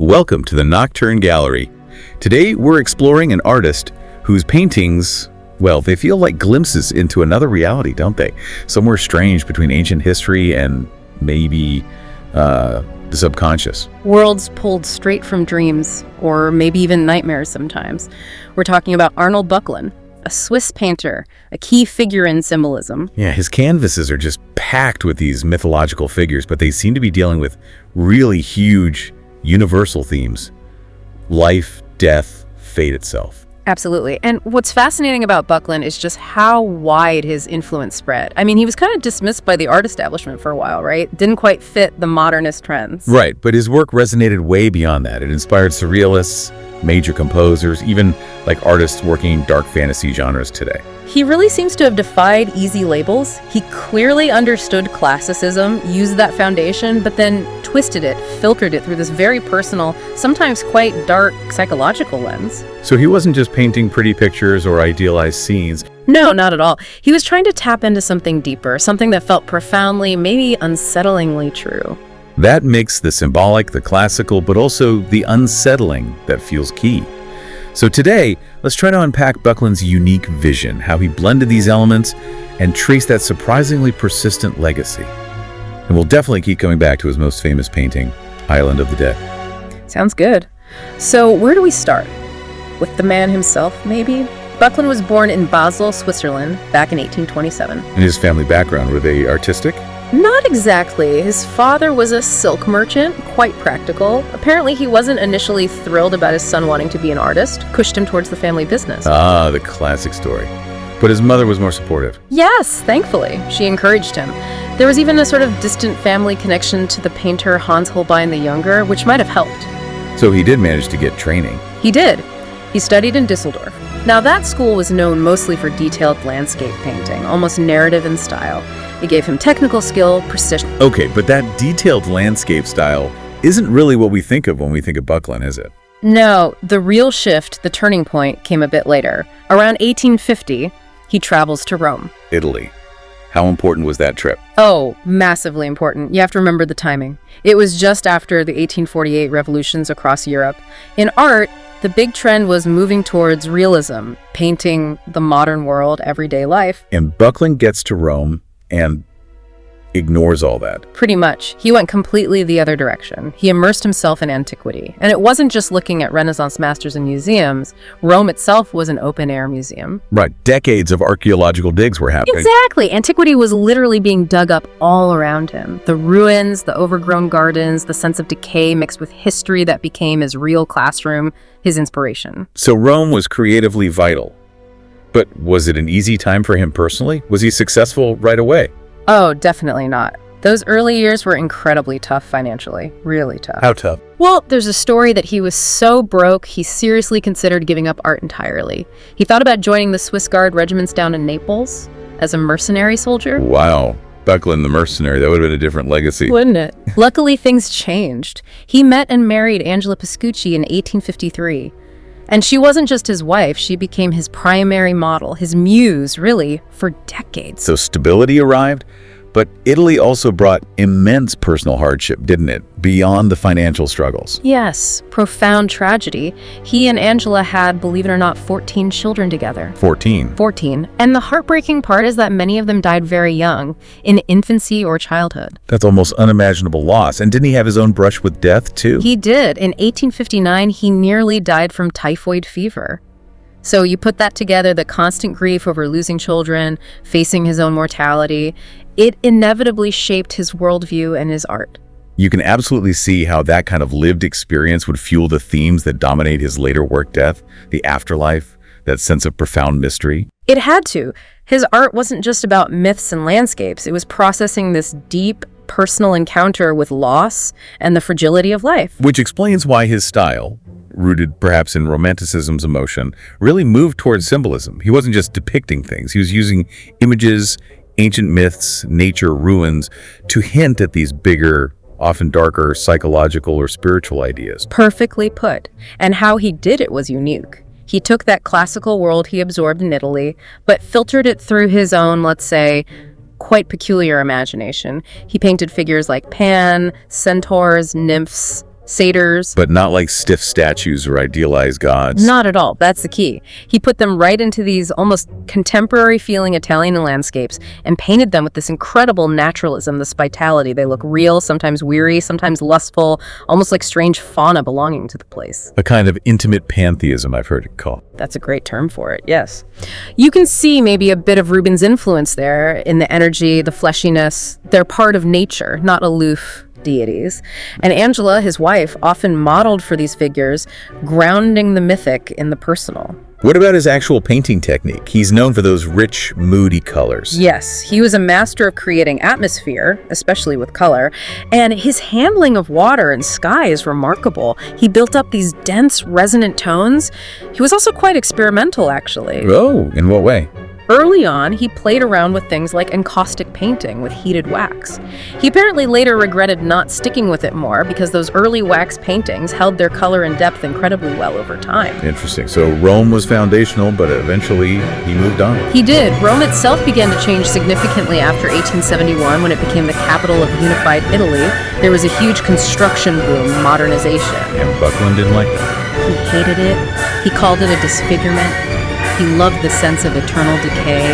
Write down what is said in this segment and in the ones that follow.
Welcome to the Nocturne Gallery. Today we're exploring an artist whose paintings, well, they feel like glimpses into another reality, don't they? Somewhere strange between ancient history and maybe the subconscious. Worlds pulled straight from dreams, or maybe even nightmares sometimes. We're talking about Arnold Böcklin, a Swiss painter, a key figure in Symbolism. Yeah, his canvases are just packed with these mythological figures, but they seem to be dealing with really huge universal themes. Life, death, fate itself. Absolutely. And what's fascinating about Böcklin is just how wide his influence spread. I mean, he was kind of dismissed by the art establishment for a while, right? Didn't quite fit the modernist trends. Right, but his work resonated way beyond that. It inspired surrealists, major composers, even like artists working in dark fantasy genres today. He really seems to have defied easy labels. He clearly understood classicism, used that foundation, but then twisted it, filtered it through this very personal, sometimes quite dark psychological lens. So he wasn't just painting pretty pictures or idealized scenes. No, not at all. He was trying to tap into something deeper, something that felt profoundly, maybe unsettlingly true. That makes the symbolic, the classical, but also the unsettling that feels key. So today, let's try to unpack Böcklin's unique vision, how he blended these elements and trace that surprisingly persistent legacy. And we'll definitely keep coming back to his most famous painting, Island of the Dead. Sounds good. So where do we start? With the man himself, maybe? Böcklin was born in Basel, Switzerland, back in 1827. And his family background, were they artistic? Not exactly. His father was a silk merchant, quite practical. Apparently he wasn't initially thrilled about his son wanting to be an artist, pushed him towards the family business. Ah, the classic story. But his mother was more supportive. Yes, thankfully. She encouraged him. There was even a sort of distant family connection to the painter Hans Holbein the Younger, which might have helped. So he did manage to get training. He did. He studied in Düsseldorf. Now that school was known mostly for detailed landscape painting, almost narrative in style. It gave him technical skill, precision. Okay, but that detailed landscape style isn't really what we think of when we think of Böcklin, is it? No, the real shift, the turning point, came a bit later. Around 1850, he travels to Rome. Italy. How important was that trip? Oh, massively important. You have to remember the timing. It was just after the 1848 revolutions across Europe. In art, the big trend was moving towards realism, painting the modern world, everyday life. And Böcklin gets to Rome and ignores all that. Pretty much. He went completely the other direction. He immersed himself in antiquity. And it wasn't just looking at Renaissance masters in museums. Rome itself was an open-air museum. Right. Decades of archaeological digs were happening. Exactly. Antiquity was literally being dug up all around him. The ruins, the overgrown gardens, the sense of decay mixed with history that became his real classroom, his inspiration. So Rome was creatively vital. But was it an easy time for him personally? Was he successful right away? Oh, definitely not. Those early years were incredibly tough financially. Really tough. How tough? Well, there's a story that he was so broke, he seriously considered giving up art entirely. He thought about joining the Swiss Guard regiments down in Naples as a mercenary soldier. Wow. Böcklin the mercenary, that would have been a different legacy. Wouldn't it? Luckily, things changed. He met and married Angela Piscucci in 1853. And she wasn't just his wife, she became his primary model, his muse, really, for decades. So stability arrived, but Italy also brought immense personal hardship, didn't it? Beyond the financial struggles. Yes, profound tragedy. He and Angela had, believe it or not, 14 children together. 14. 14. And the heartbreaking part is that many of them died very young, in infancy or childhood. That's almost unimaginable loss. And didn't he have his own brush with death, too? He did. In 1859, he nearly died from typhoid fever. So you put that together, the constant grief over losing children, facing his own mortality, it inevitably shaped his worldview and his art. You can absolutely see how that kind of lived experience would fuel the themes that dominate his later work, death, the afterlife, that sense of profound mystery. It had to. His art wasn't just about myths and landscapes. It was processing this deep, personal encounter with loss and the fragility of life. Which explains why his style, rooted perhaps in Romanticism's emotion, really moved towards symbolism. He wasn't just depicting things. He was using images, ancient myths, nature, ruins, to hint at these bigger, often darker, psychological or spiritual ideas. Perfectly put. And how he did it was unique. He took that classical world he absorbed in Italy, but filtered it through his own, let's say, quite peculiar imagination. He painted figures like Pan, centaurs, nymphs, satyrs. But not like stiff statues or idealized gods. Not at all. That's the key. He put them right into these almost contemporary-feeling Italian landscapes and painted them with this incredible naturalism, this vitality. They look real, sometimes weary, sometimes lustful, almost like strange fauna belonging to the place. A kind of intimate pantheism, I've heard it called. That's a great term for it, yes. You can see maybe a bit of Rubens' influence there in the energy, the fleshiness. They're part of nature, not aloof deities. And Angela, his wife, often modeled for these figures, grounding the mythic in the personal. What about his actual painting technique? He's known for those rich, moody colors. Yes, he was a master of creating atmosphere, especially with color, and his handling of water and sky is remarkable. He built up these dense, resonant tones. He was also quite experimental, actually. Oh, in what way? Early on, he played around with things like encaustic painting with heated wax. He apparently later regretted not sticking with it more because those early wax paintings held their color and depth incredibly well over time. Interesting. So Rome was foundational, but eventually he moved on. He did. Rome itself began to change significantly after 1871 when it became the capital of unified Italy. There was a huge construction boom, modernization. And Böcklin didn't like that. He hated it. He called it a disfigurement. He loved the sense of eternal decay,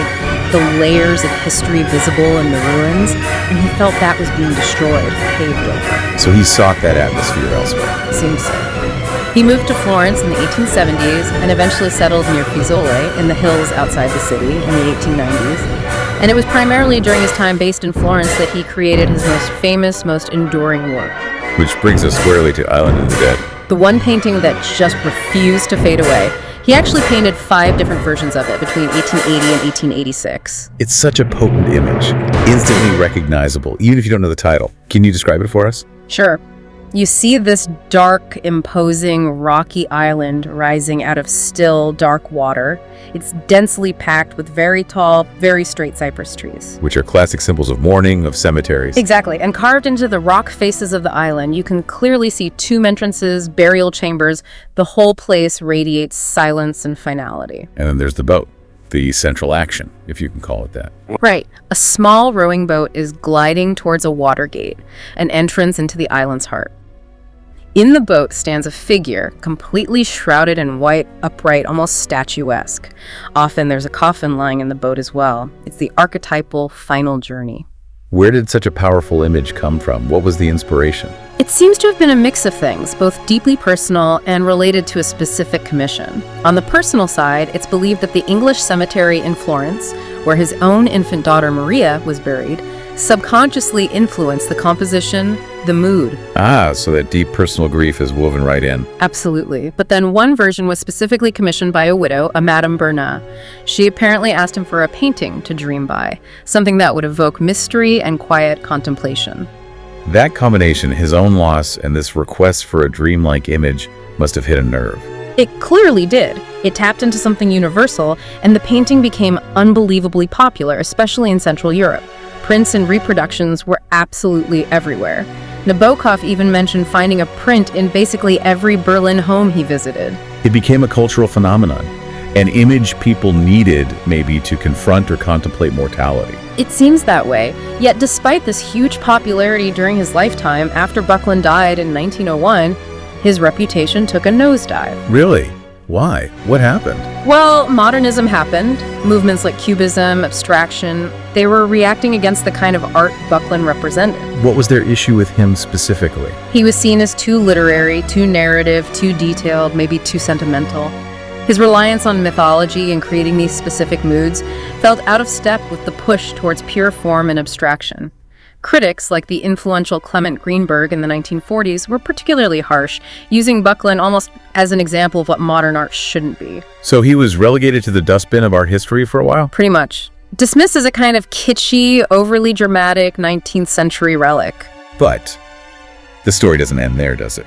the layers of history visible in the ruins, and he felt that was being destroyed, paved over. So he sought that atmosphere elsewhere. Seems so. He moved to Florence in the 1870s and eventually settled near Fiesole in the hills outside the city in the 1890s. And it was primarily during his time based in Florence that he created his most famous, most enduring work. Which brings us squarely to Island of the Dead. The one painting that just refused to fade away. He actually painted 5 different versions of it between 1880 and 1886. It's such a potent image, instantly recognizable, even if you don't know the title. Can you describe it for us? Sure. You see this dark, imposing, rocky island rising out of still, dark water. It's densely packed with very tall, very straight cypress trees. Which are classic symbols of mourning, of cemeteries. Exactly. And carved into the rock faces of the island, you can clearly see tomb entrances, burial chambers. The whole place radiates silence and finality. And then there's the boat. The central action, if you can call it that. Right. A small rowing boat is gliding towards a water gate, an entrance into the island's heart. In the boat stands a figure, completely shrouded in white, upright, almost statuesque. Often there's a coffin lying in the boat as well. It's the archetypal final journey. Where did such a powerful image come from? What was the inspiration? It seems to have been a mix of things, both deeply personal and related to a specific commission. On the personal side, it's believed that the English cemetery in Florence, where his own infant daughter Maria was buried, subconsciously influenced the composition, the mood. Ah, so that deep personal grief is woven right in. Absolutely. But then one version was specifically commissioned by a widow, a Madame Bernat. She apparently asked him for a painting to dream by, something that would evoke mystery and quiet contemplation. That combination, his own loss and this request for a dreamlike image, must have hit a nerve. It clearly did. It tapped into something universal, and the painting became unbelievably popular, especially in Central Europe. Prints and reproductions were absolutely everywhere. Nabokov even mentioned finding a print in basically every Berlin home he visited. It became a cultural phenomenon, an image people needed maybe to confront or contemplate mortality. It seems that way, yet despite this huge popularity during his lifetime, after Böcklin died in 1901, his reputation took a nosedive. Really? Why? What happened? Well, modernism happened. Movements like Cubism, abstraction, they were reacting against the kind of art Böcklin represented. What was their issue with him specifically? He was seen as too literary, too narrative, too detailed, maybe too sentimental. His reliance on mythology and creating these specific moods felt out of step with the push towards pure form and abstraction. Critics, like the influential Clement Greenberg in the 1940s, were particularly harsh, using Böcklin almost as an example of what modern art shouldn't be. So he was relegated to the dustbin of art history for a while? Pretty much. Dismissed as a kind of kitschy, overly dramatic 19th century relic. But the story doesn't end there, does it?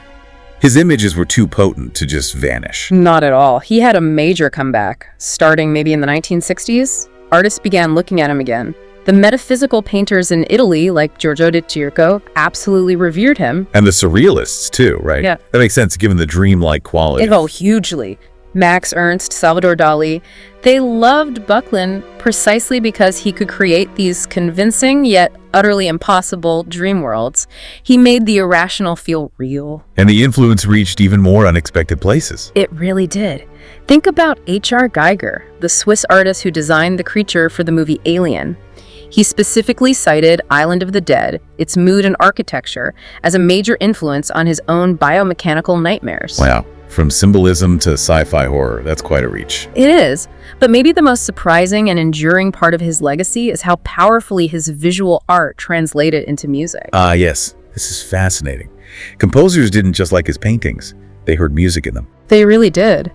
His images were too potent to just vanish. Not at all. He had a major comeback. Starting maybe in the 1960s, artists began looking at him again. The metaphysical painters in Italy, like Giorgio di Chirico, absolutely revered him. And the Surrealists, too, right? Yeah. That makes sense, given the dreamlike quality. Oh, hugely. Max Ernst, Salvador Dali, they loved Böcklin precisely because he could create these convincing yet utterly impossible dream worlds. He made the irrational feel real. And the influence reached even more unexpected places. It really did. Think about H.R. Giger, the Swiss artist who designed the creature for the movie Alien. He specifically cited Island of the Dead, its mood and architecture, as a major influence on his own biomechanical nightmares. Wow. From symbolism to sci-fi horror, that's quite a reach. It is, but maybe the most surprising and enduring part of his legacy is how powerfully his visual art translated into music. Yes, this is fascinating. Composers didn't just like his paintings, they heard music in them. They really did.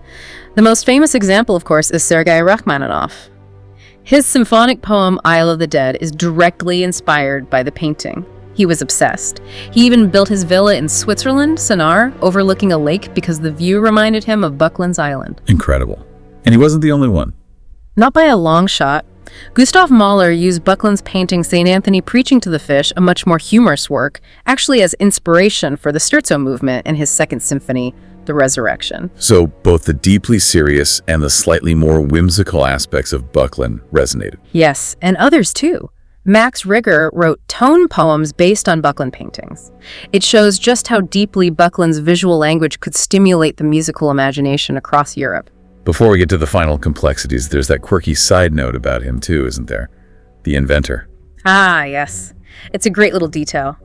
The most famous example, of course, is Sergei Rachmaninoff. His symphonic poem, Isle of the Dead, is directly inspired by the painting. He was obsessed. He even built his villa in Switzerland, Sennar, overlooking a lake because the view reminded him of Böcklin's island. Incredible. And he wasn't the only one. Not by a long shot. Gustav Mahler used Böcklin's painting St. Anthony Preaching to the Fish, a much more humorous work, actually as inspiration for the Scherzo movement in his Second Symphony, The Resurrection. So both the deeply serious and the slightly more whimsical aspects of Böcklin resonated. Yes, and others too. Max Riger wrote tone poems based on Böcklin paintings. It shows just how deeply Böcklin's visual language could stimulate the musical imagination across Europe. Before we get to the final complexities, there's that quirky side note about him too, isn't there? The inventor. Ah, yes. It's a great little detail.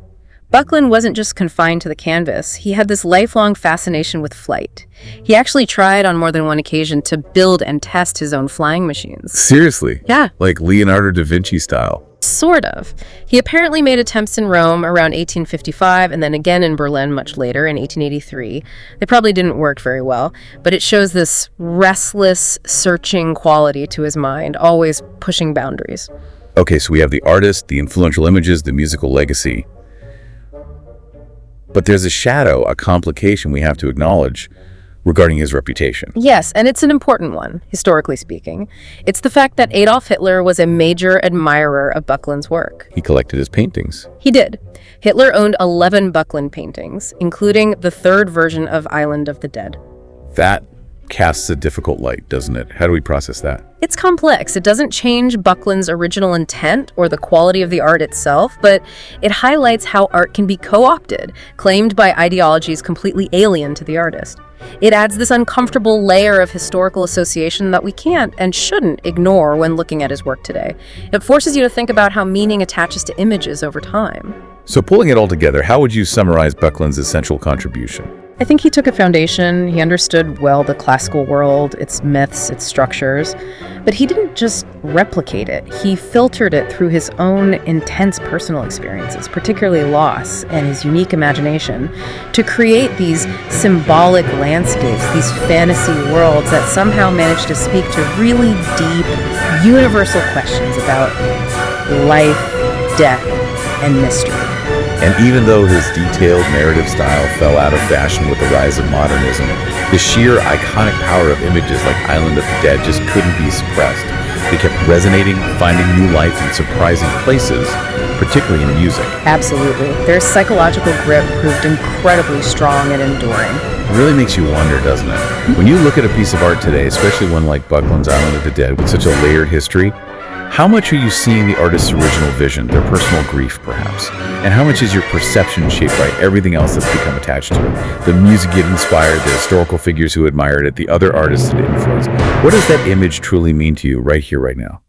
Böcklin wasn't just confined to the canvas. He had this lifelong fascination with flight. He actually tried on more than one occasion to build and test his own flying machines. Seriously? Yeah. Like Leonardo da Vinci style? Sort of. He apparently made attempts in Rome around 1855 and then again in Berlin much later in 1883. They probably didn't work very well, but it shows this restless, searching quality to his mind, always pushing boundaries. Okay, so we have the artist, the influential images, the musical legacy. But there's a shadow, a complication we have to acknowledge regarding his reputation. Yes, and it's an important one, historically speaking. It's the fact that Adolf Hitler was a major admirer of Böcklin's work. He collected his paintings. He did. Hitler owned 11 Böcklin paintings, including the third version of Island of the Dead. That casts a difficult light, doesn't it? How do we process that? It's complex. It doesn't change Böcklin's original intent or the quality of the art itself, but it highlights how art can be co-opted, claimed by ideologies completely alien to the artist. It adds this uncomfortable layer of historical association that we can't and shouldn't ignore when looking at his work today. It forces you to think about how meaning attaches to images over time. So pulling it all together, how would you summarize Böcklin's essential contribution? I think he took a foundation. He understood well the classical world, its myths, its structures, but he didn't just replicate it. He filtered it through his own intense personal experiences, particularly loss and his unique imagination, to create these symbolic landscapes, these fantasy worlds that somehow managed to speak to really deep, universal questions about life, death, and mystery. And even though his detailed narrative style fell out of fashion with the rise of modernism, the sheer iconic power of images like Island of the Dead just couldn't be suppressed. They kept resonating, finding new life in surprising places, particularly in music. Absolutely. Their psychological grip proved incredibly strong and enduring. It really makes you wonder, doesn't it? When you look at a piece of art today, especially one like Böcklin's Island of the Dead with such a layered history, how much are you seeing the artist's original vision, their personal grief perhaps? And how much is your perception shaped by everything else that's become attached to it? The music it inspired, the historical figures who admired it, the other artists it influenced. What does that image truly mean to you right here, right now?